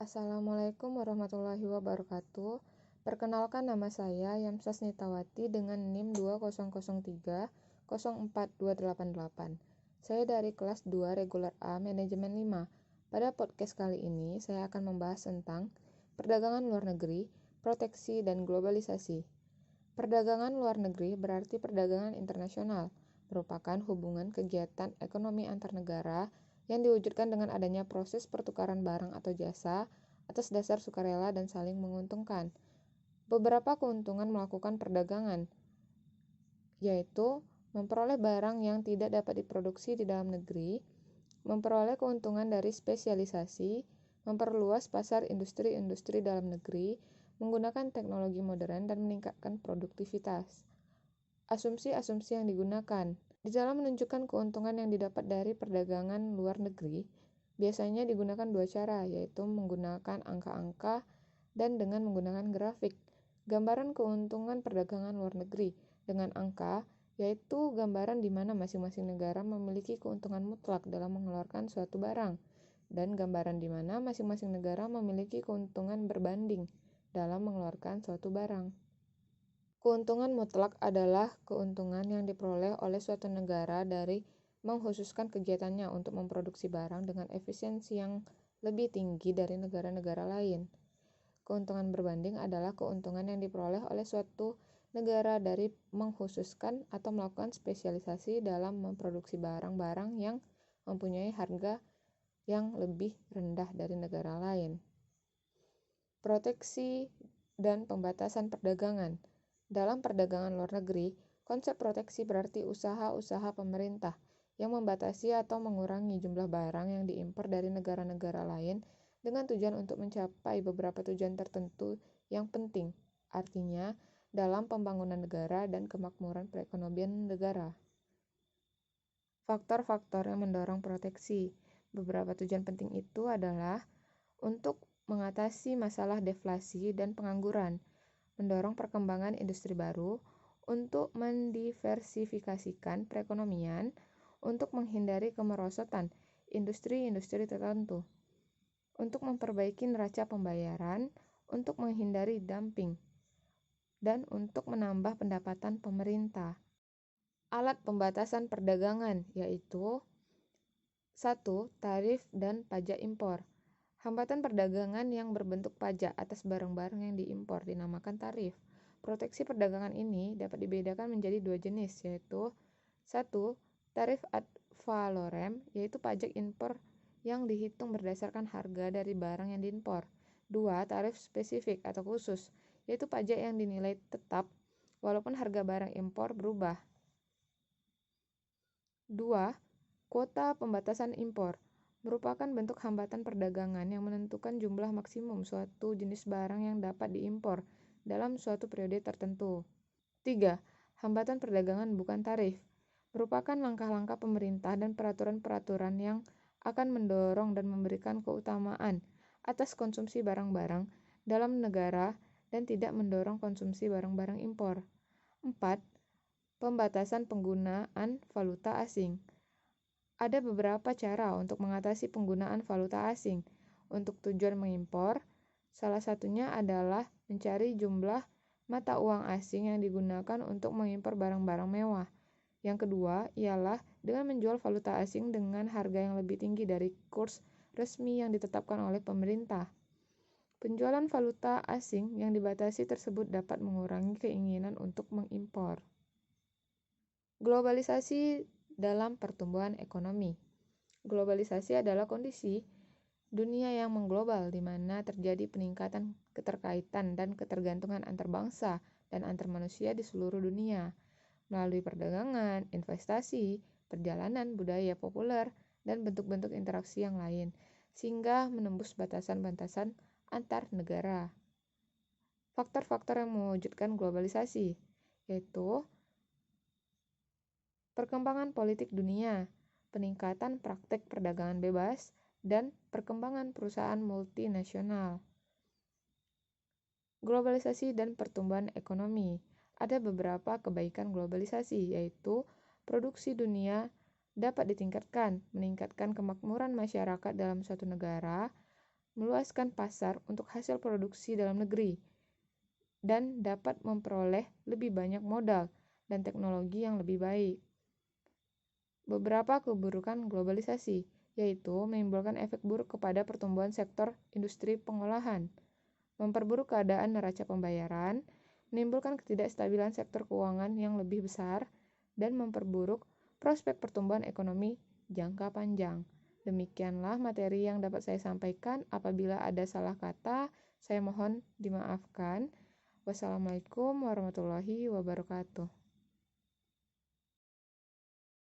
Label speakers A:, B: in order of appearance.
A: Assalamualaikum warahmatullahi wabarakatuh. Perkenalkan, nama saya Yamsas Nitawati dengan NIM 2003042288. Saya dari kelas 2 reguler A Manajemen 5. Pada podcast kali ini saya akan membahas tentang perdagangan luar negeri, proteksi, dan globalisasi. Perdagangan luar negeri berarti perdagangan internasional, merupakan hubungan kegiatan ekonomi antar negara yang diwujudkan dengan adanya proses pertukaran barang atau jasa atas dasar sukarela dan saling menguntungkan. Beberapa keuntungan melakukan perdagangan, yaitu memperoleh barang yang tidak dapat diproduksi di dalam negeri, memperoleh keuntungan dari spesialisasi, memperluas pasar industri-industri dalam negeri, menggunakan teknologi modern, dan meningkatkan produktivitas. Asumsi-asumsi yang digunakan di dalam menunjukkan keuntungan yang didapat dari perdagangan luar negeri biasanya digunakan dua cara, yaitu menggunakan angka-angka dan dengan menggunakan grafik. Gambaran keuntungan perdagangan luar negeri dengan angka yaitu gambaran di mana masing-masing negara memiliki keuntungan mutlak dalam mengeluarkan suatu barang, dan gambaran di mana masing-masing negara memiliki keuntungan berbanding dalam mengeluarkan suatu barang. Keuntungan mutlak adalah keuntungan yang diperoleh oleh suatu negara dari mengkhususkan kegiatannya untuk memproduksi barang dengan efisiensi yang lebih tinggi dari negara-negara lain. Keuntungan berbanding adalah keuntungan yang diperoleh oleh suatu negara dari mengkhususkan atau melakukan spesialisasi dalam memproduksi barang-barang yang mempunyai harga yang lebih rendah dari negara lain. Proteksi dan pembatasan perdagangan. Dalam perdagangan luar negeri, konsep proteksi berarti usaha-usaha pemerintah yang membatasi atau mengurangi jumlah barang yang diimpor dari negara-negara lain dengan tujuan untuk mencapai beberapa tujuan tertentu yang penting, artinya dalam pembangunan negara dan kemakmuran perekonomian negara. Faktor-faktor yang mendorong proteksi. Beberapa tujuan penting itu adalah untuk mengatasi masalah deflasi dan pengangguran, mendorong perkembangan industri baru, untuk mendiversifikasikan perekonomian, untuk menghindari kemerosotan industri-industri tertentu, untuk memperbaiki neraca pembayaran, untuk menghindari dumping, dan untuk menambah pendapatan pemerintah. Alat pembatasan perdagangan yaitu 1. Tarif dan pajak impor. Hambatan perdagangan yang berbentuk pajak atas barang-barang yang diimpor dinamakan tarif. Proteksi perdagangan ini dapat dibedakan menjadi dua jenis, yaitu 1. Tarif ad valorem, yaitu pajak impor yang dihitung berdasarkan harga dari barang yang diimpor. 2. Tarif spesifik atau khusus, yaitu pajak yang dinilai tetap walaupun harga barang impor berubah. 2. Kuota pembatasan impor merupakan bentuk hambatan perdagangan yang menentukan jumlah maksimum suatu jenis barang yang dapat diimpor dalam suatu periode tertentu. 3. Hambatan perdagangan bukan tarif merupakan langkah-langkah pemerintah dan peraturan-peraturan yang akan mendorong dan memberikan keutamaan atas konsumsi barang-barang dalam negara dan tidak mendorong konsumsi barang-barang impor. 4. Pembatasan penggunaan valuta asing. Ada beberapa cara untuk mengatasi penggunaan valuta asing untuk tujuan mengimpor. Salah satunya adalah mencari jumlah mata uang asing yang digunakan untuk mengimpor barang-barang mewah. Yang kedua ialah dengan menjual valuta asing dengan harga yang lebih tinggi dari kurs resmi yang ditetapkan oleh pemerintah. Penjualan valuta asing yang dibatasi tersebut dapat mengurangi keinginan untuk mengimpor. Globalisasi dalam pertumbuhan ekonomi. Globalisasi adalah kondisi dunia yang mengglobal di mana terjadi peningkatan keterkaitan dan ketergantungan antar bangsa dan antar manusia di seluruh dunia melalui perdagangan, investasi, perjalanan, budaya populer, dan bentuk-bentuk interaksi yang lain, sehingga menembus batasan-batasan antar negara. Faktor-faktor yang mewujudkan globalisasi yaitu perkembangan politik dunia, peningkatan praktek perdagangan bebas, dan perkembangan perusahaan multinasional. Globalisasi dan pertumbuhan ekonomi. Ada beberapa kebaikan globalisasi, yaitu produksi dunia dapat ditingkatkan, meningkatkan kemakmuran masyarakat dalam suatu negara, meluaskan pasar untuk hasil produksi dalam negeri, dan dapat memperoleh lebih banyak modal dan teknologi yang lebih baik. Beberapa keburukan globalisasi, yaitu menimbulkan efek buruk kepada pertumbuhan sektor industri pengolahan, memperburuk keadaan neraca pembayaran, menimbulkan ketidakstabilan sektor keuangan yang lebih besar, dan memperburuk prospek pertumbuhan ekonomi jangka panjang. Demikianlah materi yang dapat saya sampaikan. Apabila ada salah kata, saya mohon dimaafkan. Wassalamualaikum warahmatullahi wabarakatuh.